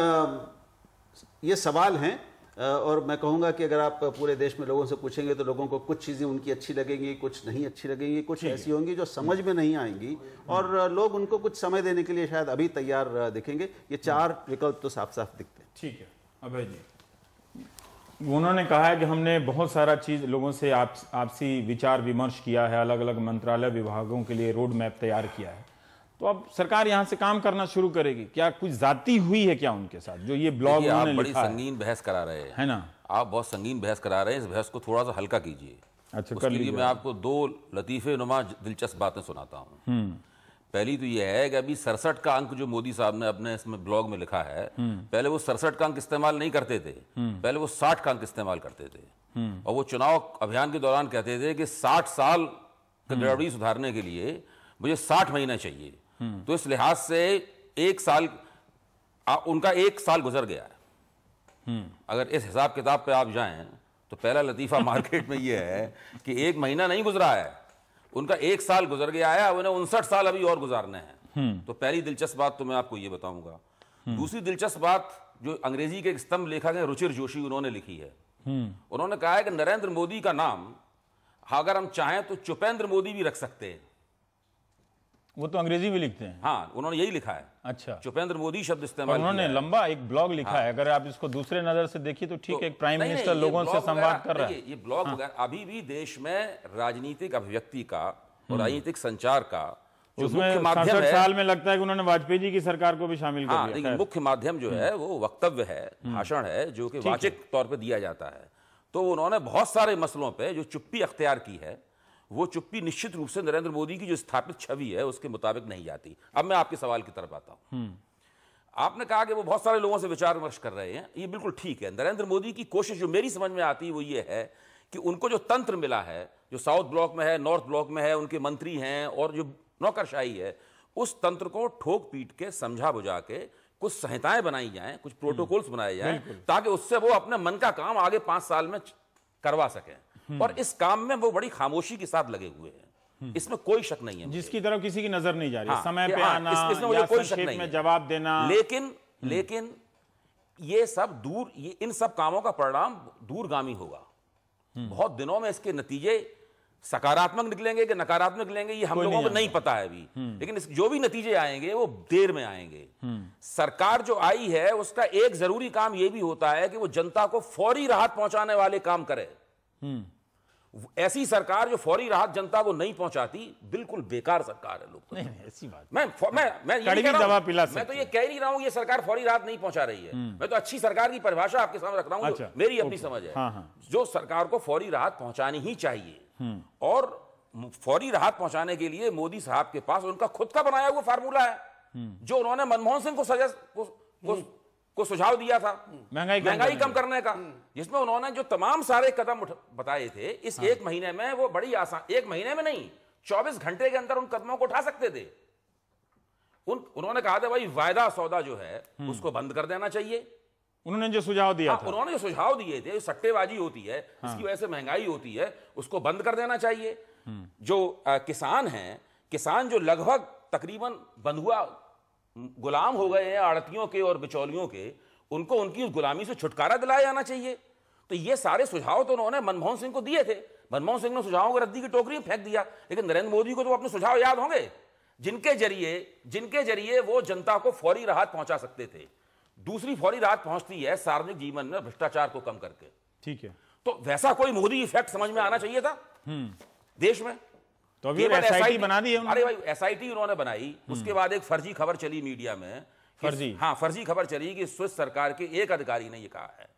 ये सवाल हैं, और मैं कहूँगा कि अगर आप पूरे देश में लोगों से पूछेंगे तो लोगों को कुछ चीज़ें उनकी अच्छी लगेंगी, कुछ नहीं अच्छी लगेंगी, कुछ ऐसी होंगी जो समझ में नहीं आएंगी, और लोग उनको कुछ समय देने के लिए शायद अभी तैयार दिखेंगे। ये 4 विकल्प तो साफ साफ दिखते हैं।
ठीक है अभय जी, उन्होंने कहा है कि हमने बहुत सारा चीज़ लोगों से आपसी विचार विमर्श किया है, अलग अलग मंत्रालय विभागों के लिए रोड मैप तैयार किया है, तो अब सरकार यहां से काम करना शुरू करेगी। क्या कुछ जाती हुई है क्या उनके साथ? जो ये ब्लॉग उन्होंने
बड़ी संगीन बहस करा रहे हैं,
है ना?
आप बहुत संगीन बहस करा रहे हैं, इस बहस को थोड़ा सा हल्का कीजिए।
अच्छा,
उसके लिए मैं आपको 2 लतीफे नुमा दिलचस्प बातें सुनाता हूँ। पहली तो यह है कि अभी 67 का अंक जो मोदी साहब ने अपने इसमें ब्लॉग में लिखा है, पहले वो 67 का अंक इस्तेमाल नहीं करते थे, पहले वो 60 का अंक इस्तेमाल करते थे, और वो चुनाव अभियान के दौरान कहते थे कि 60 साल गड़बड़ी सुधारने के लिए मुझे 60 महीने चाहिए। तो इस लिहाज से 1 साल, उनका 1 साल गुजर गया है। अगर इस हिसाब किताब पे आप जाएं तो पहला लतीफा मार्केट में ये है कि 1 महीना नहीं गुजरा है, उनका 1 साल गुजर गया है, उन्हें 59 साल अभी और गुजारने हैं। तो पहली दिलचस्प बात तो मैं आपको ये बताऊंगा। दूसरी दिलचस्प बात जो अंग्रेजी के एक स्तंभ लेखक है रुचिर जोशी, उन्होंने लिखी है। उन्होंने कहा है कि नरेंद्र मोदी का नाम अगर हम चाहें तो चुपेंद्र मोदी भी रख सकते हैं।
वो तो अंग्रेजी में लिखते हैं।
हाँ, उन्होंने यही लिखा है।
अच्छा,
चुपेंद्र मोदी शब्द इस्तेमाल किया है।
उन्होंने लंबा एक ब्लॉग लिखा है। अगर आप इसको दूसरे नजर से देखिए तो ठीक है, एक प्राइम मिनिस्टर लोगों से संवाद कर रहा है।
ये ब्लॉग वगैरह अभी भी देश में राजनीतिक अभिव्यक्ति का और राजनीतिक संचार का
उसमें 67 साल में लगता है कि उन्होंने वाजपेयी जी की सरकार को भी शामिल कर दिया।
मुख्य माध्यम जो है वो वक्तव्य है, भाषण है, जो कि वाचिक तौर पर दिया जाता है। तो उन्होंने बहुत सारे मसलों पर जो चुप्पी अख्तियार की है, वो चुप्पी निश्चित रूप से नरेंद्र मोदी की जो स्थापित छवि है उसके मुताबिक नहीं जाती। अब मैं आपके सवाल की तरफ आता हूं। आपने कहा कि वो बहुत सारे लोगों से विचार विमर्श कर रहे हैं, ये बिल्कुल ठीक है। नरेंद्र मोदी की कोशिश जो मेरी समझ में आती है वो ये है कि उनको जो तंत्र मिला है, जो साउथ ब्लॉक में है, नॉर्थ ब्लॉक में है, उनके मंत्री हैं और जो नौकरशाही है, उस तंत्र को ठोक पीट के समझा बुझा के कुछ संहिताएं बनाई जाएं, कुछ प्रोटोकॉल्स बनाए जाएं, ताकि उससे वो अपने मन का काम आगे 5 साल में करवा सकें। और इस काम में वो बड़ी खामोशी के साथ लगे हुए हैं, इसमें कोई शक नहीं है।
जिसकी तरफ किसी की नजर नहीं जा रही। समय पे आना, या
कोई शक नहीं
में जवाब देना।
लेकिन ये सब ये इन सब कामों का परिणाम दूरगामी होगा। बहुत दिनों में इसके नतीजे सकारात्मक निकलेंगे कि नकारात्मक निकलेंगे ये हम लोगों को नहीं पता है अभी, लेकिन जो भी नतीजे आएंगे वो देर में आएंगे। सरकार जो आई है उसका एक जरूरी काम ये भी होता है कि वो जनता को फौरी राहत पहुंचाने वाले काम करे। ऐसी सरकार जो फौरी राहत जनता को नहीं पहुंचाती बिल्कुल बेकार सरकार है। लोग तो
नहीं, ऐसी बात
मैं तो ये कह नहीं रहा हूं ये सरकार फौरी राहत नहीं पहुंचा रही है। मैं तो अच्छी सरकार की परिभाषा आपके सामने रख रहा हूं। अच्छा, मेरी अपनी समझ है। जो सरकार को फौरी राहत पहुंचानी ही चाहिए, और फौरी राहत पहुंचाने के लिए मोदी साहब के पास उनका खुद का बनाया हुआ फार्मूला है, जो उन्होंने मनमोहन सिंह को सुझाव दिया था महंगाई कम करने का, जिसमें उन्होंने जो तमाम सारे कदम बताए थे इस 1 महीने में वो बड़ी आसान, 1 महीने में नहीं 24 घंटे के अंदर उन कदमों को उठा सकते थे। उन्होंने कहा था भाई वायदा सौदा जो है उसको बंद कर देना चाहिए।
उन्होंने जो सुझाव दिया था,
उन्होंने जो सुझाव दिए थे, सट्टेबाजी होती है इसकी वजह से महंगाई होती है, उसको बंद कर देना चाहिए। जो किसान हैं, किसान जो लगभग तकरीबन बंधुआ गुलाम हो गए हैं आड़तियों के और बिचौलियों के, उनको उनकी उस गुलामी से छुटकारा दिलाया जाना चाहिए। तो ये सारे सुझाव तो उन्होंने मनमोहन सिंह को दिए थे, मनमोहन सिंह ने सुझावों को रद्दी की टोकरी में फेंक दिया। लेकिन नरेंद्र मोदी को तो अपने सुझाव याद होंगे जिनके जरिए वो जनता को फौरी राहत पहुंचा सकते थे। दूसरी फौरी राहत पहुंचती है सार्वजनिक जीवन में भ्रष्टाचार को कम करके।
ठीक है,
तो वैसा कोई मोदी इफेक्ट समझ में आना चाहिए था देश में।
तो अभी एसआईटी बना दी है।
अरे भाई एसआईटी उन्होंने बनाई, उसके बाद एक फर्जी खबर चली मीडिया में, फर्जी खबर चली कि स्विस सरकार के एक अधिकारी ने यह कहा है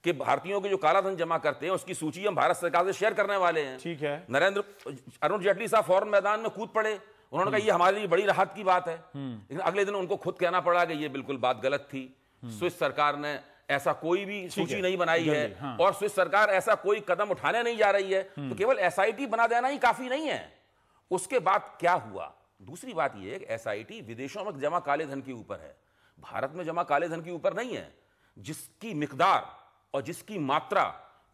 कि भारतीयों के जो काला धन जमा करते हैं उसकी सूची हम भारत सरकार से शेयर करने वाले हैं।
ठीक है,
अरुण जेटली साहब फौरन मैदान में कूद पड़े, उन्होंने कहा ये हमारे लिए बड़ी राहत की बात है। लेकिन अगले दिन उनको खुद कहना पड़ा कि ये बिल्कुल बात गलत थी, स्विस सरकार ने ऐसा कोई भी सूची नहीं बनाई है। हाँ। और स्विस सरकार ऐसा कोई कदम उठाने नहीं जा रही है। तो केवल एसआईटी बना देना ही काफी नहीं है। उसके बाद क्या हुआ, दूसरी बात यह है कि एसआईटी विदेशों में जमा काले धन के ऊपर है, भारत में जमा काले धन के ऊपर नहीं है, जिसकी मिकदार और जिसकी मात्रा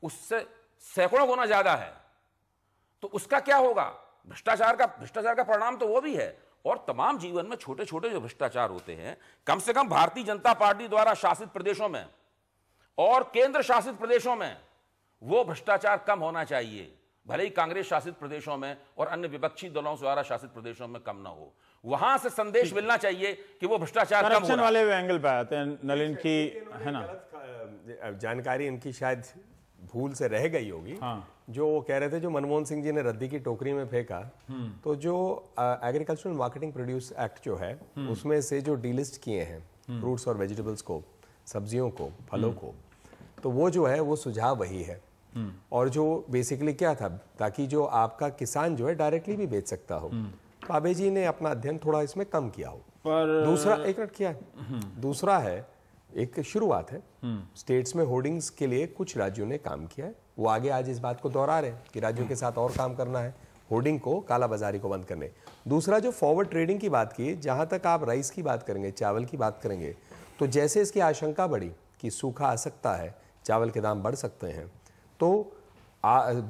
उससे सैकड़ों गुना ज्यादा है। तो उसका क्या होगा? भ्रष्टाचार का परिणाम तो वो भी है। और तमाम जीवन में छोटे छोटे जो भ्रष्टाचार होते हैं, कम से कम भारतीय जनता पार्टी द्वारा शासित प्रदेशों में और केंद्र शासित प्रदेशों में वो भ्रष्टाचार कम होना चाहिए। भले ही कांग्रेस शासित प्रदेशों में और अन्य विपक्षी दलों द्वारा शासित प्रदेशों में कम ना हो, वहां से संदेश मिलना चाहिए कि वो भ्रष्टाचार कम हो रहा है।
वाले एंगल पे आते हैं नलिन की, है ना,
जानकारी इनकी शायद भूल से रह गई होगी। हाँ। जो वो कह रहे थे, जो मनमोहन सिंह जी ने रद्दी की टोकरी में फेंका, तो जो एग्रीकल्चरल मार्केटिंग प्रोड्यूस एक्ट जो है, उसमें से जो डीलिस्ट किए हैं फ्रूट्स और वेजिटेबल्स को, सब्जियों को, फलों को, तो वो जो है वो सुझाव वही है। और जो बेसिकली क्या था, ताकि जो आपका किसान जो है डायरेक्टली भी बेच सकता हो। तो आबे जी ने अपना अध्ययन थोड़ा इसमें कम किया हो। पर दूसरा एक मिनट किया है, दूसरा है, एक शुरुआत है, स्टेट्स में होर्डिंग्स के लिए कुछ राज्यों ने काम किया है, वो आगे आज इस बात को दोहरा रहे हैं कि राज्यों के साथ और काम करना है, होर्डिंग को, कालाबाजारी को बंद करने। दूसरा जो फॉरवर्ड ट्रेडिंग की बात की, जहां तक आप राइस की बात करेंगे, चावल की बात करेंगे, तो जैसे इसकी आशंका बढ़ी कि सूखा आ सकता है, चावल के दाम बढ़ सकते हैं, तो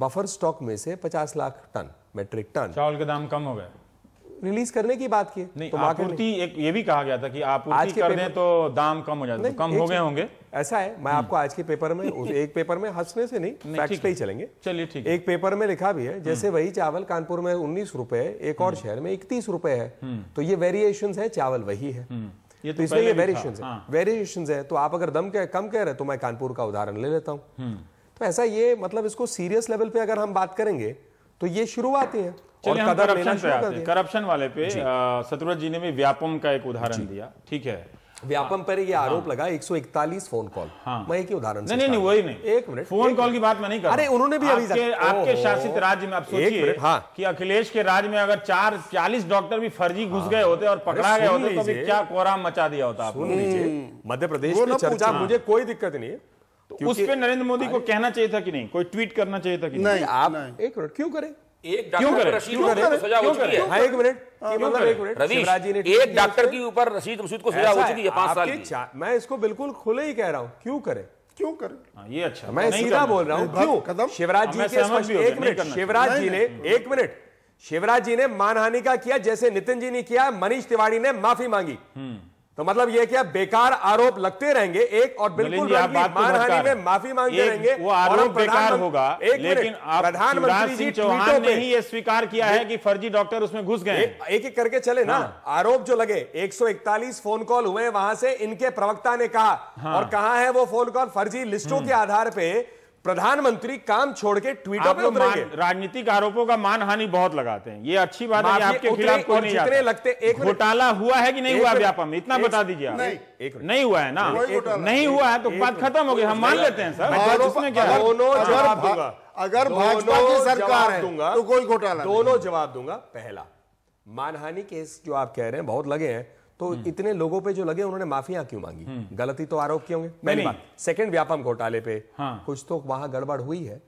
बफर स्टॉक में से 50 लाख टन मैट्रिक टन
चावल के दाम कम हो गए,
रिलीज करने की बात की।
नहीं, तो आपूर्ति एक ये भी कहा गया था कि आपूर्ति कर दें तो दाम कम हो जाते, तो कम हो गए होंगे।
ऐसा है, मैं आपको आज के पेपर में एक पेपर में हंसने से नहीं, फैक्ट्स पे ही चलेंगे।
चलिए ठीक,
एक पेपर में लिखा भी है, जैसे वही चावल कानपुर में 19 रुपए, एक और शहर में 31 रुपए है, तो ये वेरिएशंस है, चावल वही है,
ये
तो इसमें ये वेरिएशंस है। तो आप अगर दम कम कह रहे तो मैं कानपुर का उदाहरण ले लेता हूँ। तो ऐसा ये मतलब इसको सीरियस लेवल पे अगर हम बात करेंगे तो ये शुरुआत है।
और करप्शन वाले पे शत्रुघ्न जी ने भी व्यापम का एक उदाहरण दिया। ठीक है,
व्यापम पर ये आरोप लगा 141 फोन कॉल। मैं एक ही उदाहरण से
नहीं वही नहीं,
एक मिनट,
फोन कॉल की बात मैं नहीं कर रहा।
अरे उन्होंने भी
आपके शासित राज्य में आप सोचिए कि अखिलेश के राज्य में अगर 40 डॉक्टर भी फर्जी घुस गए होते और पकड़ा गए होते तो भी क्या कोहराम मचा दिया होता। आप
सुन लीजिए, मध्य प्रदेश में चर्चा, मुझे कोई दिक्कत नहीं है,
तो उस पे नरेंद्र मोदी को कहना चाहिए था कि नहीं, कोई ट्वीट करना चाहिए था कि नहीं।
आप एक मिनट क्यों करें,
एक डॉक्टर रशीद मसूद को सजा हो चुकी है।
हाँ, एक मिनट,
शिवराज जी ने एक डॉक्टर के ऊपर रशीद मसूद को सजा हो चुकी है 5 साल की।
मैं इसको बिल्कुल खुले ही कह रहा हूँ, क्यों करें।
ये अच्छा,
मैं सीधा बोल रहा हूँ, क्यों। शिवराज जी के एक मिनट, शिवराज जी ने मानहानि का किया जैसे नितिन जी ने किया, मनीष तिवारी ने माफी मांगी। तो मतलब ये क्या बेकार आरोप लगते रहेंगे एक और बिल्कुल मानहानि में माफी मांगते रहेंगे,
वो आरोप बेकार होगा। लेकिन प्रधानमंत्री जी चौहान ने ही ये स्वीकार किया है कि फर्जी डॉक्टर उसमें घुस गए।
एक एक करके चले ना, आरोप जो लगे 141 फोन कॉल हुए, वहां से इनके प्रवक्ता ने कहा, और कहा है वो फोन कॉल फर्जी लिस्टों के आधार पे प्रधानमंत्री काम छोड़ के ट्वीटों पे उतरेंगे।
राजनीतिक आरोपों का मानहानि बहुत लगाते हैं, ये अच्छी बात है, आपके खिलाफ कोई नहीं
जितने लगते।
घोटाला हुआ है कि नहीं हुआ व्यापम में, इतना बता दीजिए आप। नहीं हुआ है ना, नहीं हुआ है तो बात खत्म हो गई, हम मान लेते हैं सर। इसमें क्या,
अगर भाजपा की सरकार है तो कोई घोटाला,
दोनों जवाब दूंगा। पहला, मानहानि केस जो आप कह रहे हैं बहुत लगे हैं, तो इतने लोगों पे जो लगे उन्होंने माफिया क्यों मांगी, गलती तो आरोप किए होंगे, पहली बात। सेकंड, व्यापम घोटाले पे कुछ तो वहां गड़बड़ हुई है,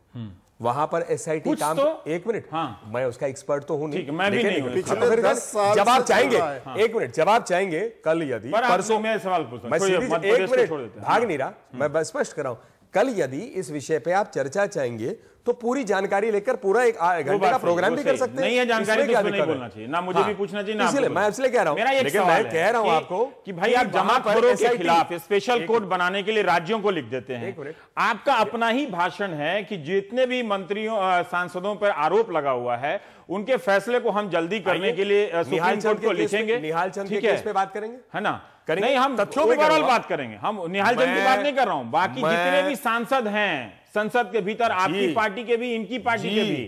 वहां पर एसआईटी काम तो, एक मिनट, मैं उसका एक्सपर्ट तो हूं नहीं,
मैं भी नहीं हूं।
जब आप चाहेंगे, एक मिनट, जब आप चाहेंगे कल, यदि परसों,
मैं सवाल पूछूं,
एक मिनट, भाग नहीं रहा, मैं स्पष्ट कर रहा हूं, कल यदि इस विषय पे आप चर्चा चाहेंगे तो पूरी जानकारी लेकर पूरा एक घंटे का प्रोग्राम भी कर सकते हैं।
नहीं है जानकारी तो नहीं बोलना चाहिए, ना मुझे भी पूछना चाहिए, ना
इसलिए मैं इसलिए कह रहा हूं, लेकिन मैं कह रहा हूं आपको
कि भाई आप जमाखोरों के खिलाफ स्पेशल कोर्ट बनाने के लिए राज्यों को लिख देते हैं। आपका अपना ही भाषण है कि जितने भी मंत्रियों सांसदों पर आरोप लगा हुआ है उनके फैसले को हम जल्दी करने के लिए सुप्रीम कोर्ट को लिखेंगे।
निहाल चंद के केस पे बात करेंगे,
है ना? नहीं, हम ओवरऑल बात करेंगे। हम निहाल चंद की बात नहीं कर रहा हूं, बाकी जितने भी सांसद हैं संसद के भीतर, आपकी पार्टी के भी, इनकी पार्टी के भी,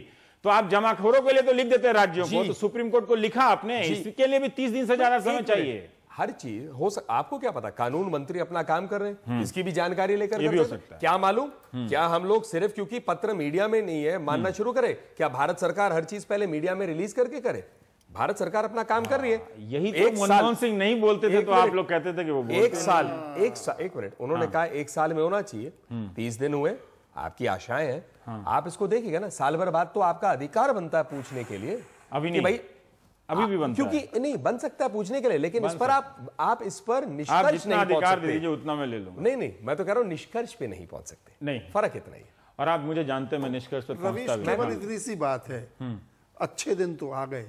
तो आप जमाखोरों के लिए तो लिख देते हैं राज्यों को, तो सुप्रीम कोर्ट को लिखा आपने, इसके लिए भी 30 दिन से ज्यादा समय चाहिए।
हर चीज हो आपको क्या पता, कानून मंत्री अपना काम कर रहे हैं, इसकी भी जानकारी लेकर
ये भी हो सकता है।
क्या मालूम, क्या हम लोग सिर्फ क्योंकि पत्र मीडिया में नहीं है मानना शुरू करें? क्या भारत सरकार हर चीज पहले मीडिया में रिलीज करके करे? भारत सरकार अपना काम कर रही है।
यही तो मनमोहन सिंह नहीं बोलते थे तो आप लोग कहते थे कि वो
एक मिनट उन्होंने कहा 1 साल में होना चाहिए, 30 दिन हुए, आपकी आशाएं हैं, आप इसको देखिएगा ना, साल भर बाद तो आपका अधिकार बनता है पूछने के लिए।
अभी नहीं भाई, अभी भी बनता है,
क्योंकि नहीं बन सकता है पूछने के लिए, लेकिन इस पर आप इस पर निष्कर्ष नहीं पहुंच सकते।
दीजिए उतना मैं ले लूंगा।
नहीं, मैं तो कह रहा हूं निष्कर्ष पे नहीं पहुंच सकते।
नहीं,
फर्क इतना ही।
और आप मुझे जानते हैं मैं निष्कर्ष पे पहुंचता भी।
केवल इतनी सी बात है, अच्छे दिन तो आ गए,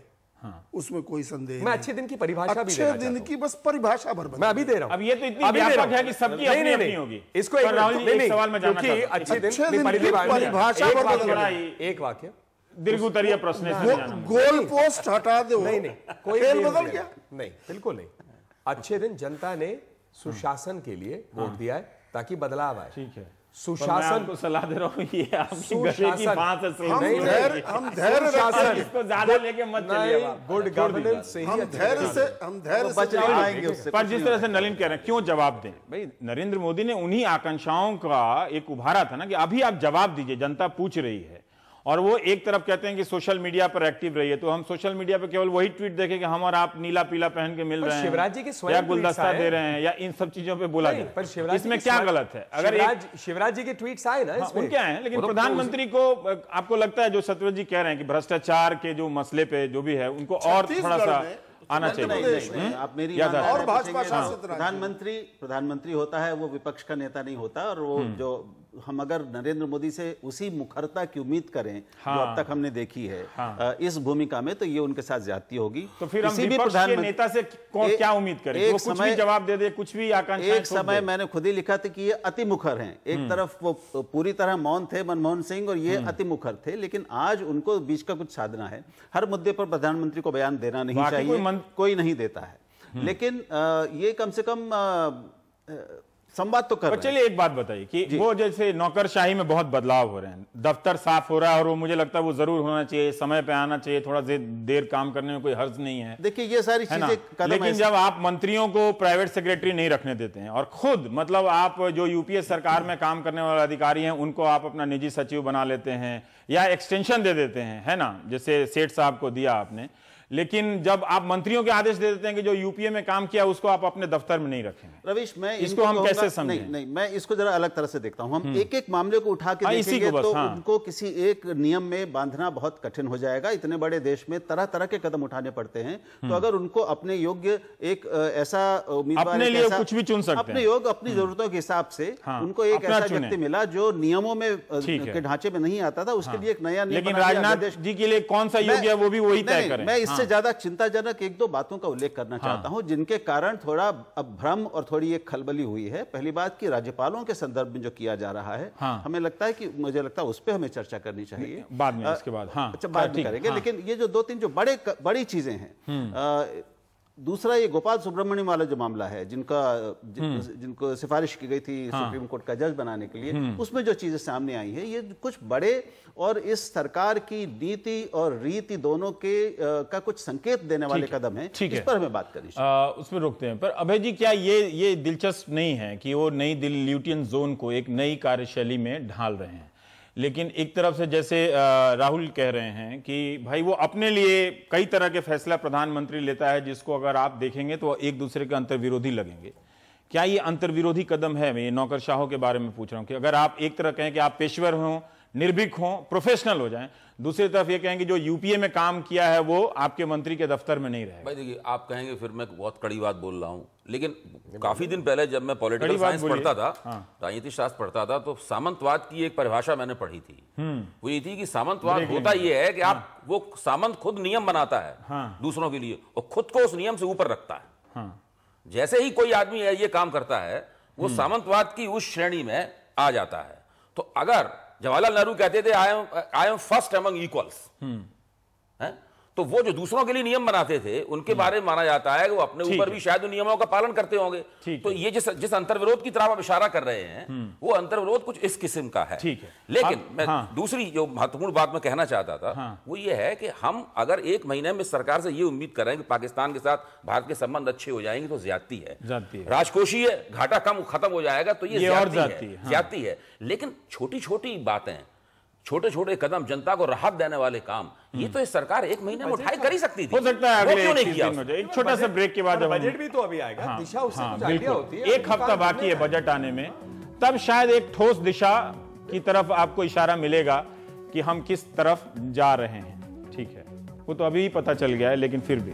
उसमें कोई संदेह।
मैं अच्छे दिन की परिभाषा भी
अच्छे दिन की बस परिभाषा भर
मैं अभी दे रहा हूं।
अब ये तो इतनी व्यापक है कि सबकी अपनी अपनी होगी।
इसको एक सवाल में जानना चाहता हूं। अच्छे दिन की परिभाषा एक वाक्य
दीर्घोत्तरीय प्रश्न,
गोल पोस्ट हटा दो।
नहीं, कोई
खेल बदल गया?
नहीं, बिल्कुल नहीं। अच्छे दिन जनता ने सुशासन के लिए वोट दिया है ताकि बदलाव आए।
ठीक है,
सुशासन
को सलाह दे रहा हूं, ये आपकी गले की बात है।
हम धैर्य शासन
इसको ज्यादा लेके मत चलिए।
गुड गवर्नेंस से
हम धैर्य से
बच पाएंगे उससे।
पर जिस तरह से नलिन कह रहे हैं, क्यों जवाब दें भाई? नरेंद्र मोदी ने उन्हीं आकांक्षाओं का एक उभारा था ना कि अभी आप जवाब दीजिए, जनता पूछ रही है। और वो एक तरफ कहते हैं कि सोशल मीडिया पर एक्टिव रहिए, तो हम सोशल मीडिया पर केवल वही ट्वीट देखें कि हम और आप नीला पीला पहन के मिल रहे हैं,
शिवराज जी के स्वयं
या गुलदस्ता दे रहे हैं, या इन सब चीजों पे बोला जाए, पर शिवराज इसमें क्या गलत है? अगर
शिवराज जी के ट्वीट्स आए ना,
उनके आए, लेकिन प्रधानमंत्री को आपको लगता है जो सत्यव्रत जी कह रहे हैं कि भ्रष्टाचार के जो मसले पे जो भी है उनको और थोड़ा सा आना चाहिए।
आप मेरी
और भाजपा शासित
प्रधानमंत्री होता है, वो विपक्ष का नेता नहीं होता। और वो जो हम अगर नरेंद्र मोदी से उसी मुखरता की उम्मीद करें जो अब तक हमने देखी है इस भूमिका में, तो ये उनके साथ ज्यादती होगी।
तो फिर हम विपक्ष के नेता से क्या उम्मीद करें? वो कुछ भी जवाब दे दे, कुछ भी आकांक्षा।
एक समय मैंने खुद ही लिखा था कि ये अति मुखर हैं। एक तरफ वो पूरी तरह मौन थे मनमोहन सिंह, और ये अति मुखर थे, लेकिन आज उनको बीच का कुछ साधना है। हर मुद्दे पर प्रधानमंत्री को बयान देना नहीं चाहिए, कोई नहीं देता है, लेकिन ये कम से कम संवाद तो कर रहे हैं।
चलिए एक बात बताइए कि वो जैसे नौकरशाही में बहुत बदलाव हो रहे हैं, दफ्तर साफ हो रहा है, और वो मुझे लगता है वो जरूर होना चाहिए, समय पे आना चाहिए, थोड़ा देर काम करने में कोई हर्ज नहीं है।
देखिए ये सारी चीजें,
लेकिन जब आप मंत्रियों को प्राइवेट सेक्रेटरी नहीं रखने देते हैं, और खुद मतलब आप जो यूपीए सरकार में काम करने वाले अधिकारी हैं उनको आप अपना निजी सचिव बना लेते हैं या एक्सटेंशन दे देते हैं, है ना, जैसे सेठ साहब को दिया आपने, लेकिन जब आप मंत्रियों के आदेश दे देते हैं कि जो यूपीए में काम किया उसको आप अपने दफ्तर में नहीं रखेंगे।
रवीश, मैं
इसको हम कैसे समझें?
नहीं, मैं इसको जरा अलग तरह से देखता हूं। हम एक एक मामले को उठा के देखेंगे तो उनको किसी एक नियम में बांधना बहुत कठिन हो जाएगा। इतने बड़े देश में तरह तरह के कदम उठाने पड़ते हैं, तो अगर उनको अपने योग्य एक ऐसा उम्मीदवार
अपने लिए कुछ भी चुन सकते हैं,
अपने योग्य अपनी जरूरतों के हिसाब से उनको एक ऐसा व्यक्ति मिला जो नियमों में के ढांचे में नहीं आता था, उसके लिए एक नया नियम।
लेकिन राजनाथ जी के लिए कौन सा योग्य है वो भी वही तय करें।
मैं इससे ज्यादा चिंता एक दो बातों का उल्लेख करना चाहता हूं जिनके कारण थोड़ा अब भ्रम और थोड़ी एक खलबली हुई है। पहली बात कि राज्यपालों के संदर्भ में जो किया जा रहा है, हमें लगता है कि मुझे लगता है उस पर हमें चर्चा करनी चाहिए
बाद में, इसके बाद
अच्छा बाद में करेंगे। लेकिन ये जो 2-3 जो बड़ी चीजें हैं, दूसरा ये गोपाल सुब्रमण्यम वाला जो मामला है, जिनको सिफारिश की गई थी सुप्रीम कोर्ट का जज बनाने के लिए, उसमें जो चीजें सामने आई हैं, ये कुछ बड़े और इस सरकार की नीति और रीति दोनों के का कुछ संकेत देने वाले कदम हैं। इस पर हमें बात करनी चाहिए।
उसमें रोकते हैं। पर अभय जी, क्या ये दिलचस्प नहीं है कि वो नई दिल्ली ल्यूटियन जोन को एक नई कार्यशैली में ढाल रहे हैं, लेकिन एक तरफ से जैसे राहुल कह रहे हैं कि भाई वो अपने लिए कई तरह के फैसला प्रधानमंत्री लेता है जिसको अगर आप देखेंगे तो एक दूसरे के अंतर्विरोधी लगेंगे। क्या ये अंतर्विरोधी कदम है? मैं ये नौकरशाहों के बारे में पूछ रहा हूं कि अगर आप एक तरह कहें कि आप पेशेवर हों, निर्भीक हों, प्रोफेशनल हो जाएं। दूसरी तरफ ये कहेंगे जो यूपीए में काम किया है वो आपके मंत्री के दफ्तर में नहीं रहेगा।
भाई देखिए, आप कहेंगे फिर मैं बहुत कड़ी बात बोल रहा हूं, लेकिन काफी दिन पहले जब मैं पॉलिटिकल साइंस पढ़ता था, राजनीति शास्त्र पढ़ता था, तो सामंतवाद की एक परिभाषा मैंने पढ़ी थी। वो ये थी कि सामंतवाद होता ये है कि आप वो सामंत खुद नियम बनाता है दूसरों के लिए और खुद को उस नियम से ऊपर रखता है। जैसे ही कोई आदमी ये काम करता है वो सामंतवाद की उस श्रेणी में आ जाता है। तो अगर जवाहरलाल नेहरू कहते थे I am first among equals, तो वो जो दूसरों के लिए नियम बनाते थे उनके बारे में माना जाता है कि वो अपने ऊपर भी शायद उन नियमों का पालन करते होंगे। तो ये जिस अंतर्विरोध की तरफ आप इशारा कर रहे हैं वो अंतर्विरोध कुछ इस किस्म का है। लेकिन मैं दूसरी जो महत्वपूर्ण बात मैं कहना चाहता था वो ये है कि हम अगर 1 महीने में सरकार से ये उम्मीद करें कि पाकिस्तान के साथ भारत के संबंध अच्छे हो जाएंगे तो ज्यादती है। राजकोषीय घाटा कम खत्म हो जाएगा तो ये ज्यादती है। लेकिन छोटी छोटी बातें, छोटे छोटे कदम, जनता को राहत देने वाले काम, ये तो इस सरकार 1 महीने में उठाई कर ही सकती थी।
हो सकता है अगले 21 दिन में। एक छोटा सा ब्रेक के बाद
बजट भी तो अभी आएगा, दिशा उससे कुछ आइडिया होती है।
1 हफ्ता बाकी है बजट आने में, तब शायद एक ठोस दिशा की तरफ आपको इशारा मिलेगा कि हम किस तरफ जा रहे हैं। ठीक है, वो तो अभी ही पता चल गया है, लेकिन फिर भी